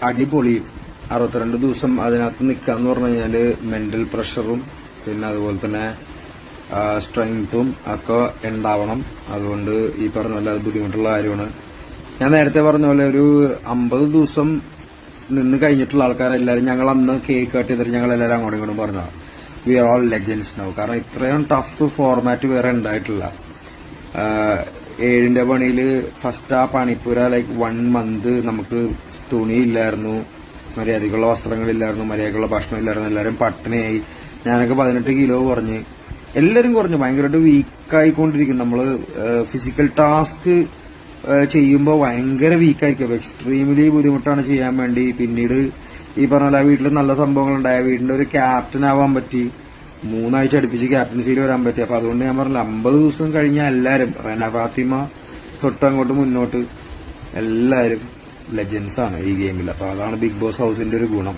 അടിപൊളി. 62 ദിവസം അതിനകത്ത് നിൽക്കാന്ന് പറഞ്ഞു കഴിഞ്ഞാല് മെന്റൽ പ്രഷറും പിന്നെ അതുപോലെ തന്നെ സ്ട്രെങ്ത്തും ഒക്കെ ഉണ്ടാവണം. അതുകൊണ്ട് ഈ പറഞ്ഞ പോലെ അത് ബുദ്ധിമുട്ടുള്ള കാര്യമാണ്. ഞാൻ നേരത്തെ പറഞ്ഞ പോലെ ഒരു 50 ദിവസം നിന്ന് കഴിഞ്ഞിട്ടുള്ള ആൾക്കാരെല്ലാരും ഞങ്ങൾ അന്ന് കേക്ക് കട്ട് ചെയ്തിട്ട് ഞങ്ങൾ എല്ലാവരും അങ്ങോട്ടും ഇങ്ങോട്ടും പറഞ്ഞു we are all legends now. കാരണം ഇത്രയും ടഫ് ഫോർമാറ്റ് വേറെ ഉണ്ടായിട്ടില്ല. 7ന്റെ പണിയില് ഫസ്റ്റ് ആ പണിപ്പുര 1 മന്ത് നമുക്ക് തുണിയില്ലായിരുന്നു, മര്യാദക്കുള്ള വസ്ത്രങ്ങളില്ലായിരുന്നു, മര്യാദക്കുള്ള ഭക്ഷണമില്ലായിരുന്നു, എല്ലാവരും പട്ടിണിയായി. ഞാനൊക്കെ 18 കിലോ കുറഞ്ഞ്, എല്ലാരും കുറഞ്ഞു, ഭയങ്കരമായിട്ട് വീക്കായിക്കൊണ്ടിരിക്കും. നമ്മള് ഫിസിക്കൽ ടാസ്ക് ചെയ്യുമ്പോൾ ഭയങ്കര വീക്കായിരിക്കും. എക്സ്ട്രീംലി ബുദ്ധിമുട്ടാണ് ചെയ്യാൻ വേണ്ടി. പിന്നീട് ഈ പറഞ്ഞ വീട്ടിൽ നല്ല സംഭവങ്ങളുണ്ടായ വീടിന്റെ ഒരു ക്യാപ്റ്റൻ ആവാൻ പറ്റി. 3 ആഴ്ച അടുപ്പിച്ച് ക്യാപ്റ്റൻസിയിൽ വരാൻ പറ്റി. അപ്പൊ അതുകൊണ്ട് ഞാൻ പറഞ്ഞില്ല, 50 ദിവസം കഴിഞ്ഞാൽ എല്ലാരും റെന ഫാത്തിമ തൊട്ടങ്ങോട്ട് മുന്നോട്ട് എല്ലാരും ലെജൻസ് ആണ് ഈ ഗെയിമിൽ. അപ്പൊ അതാണ് ബിഗ് ബോസ് ഹൗസിന്റെ ഒരു ഗുണം.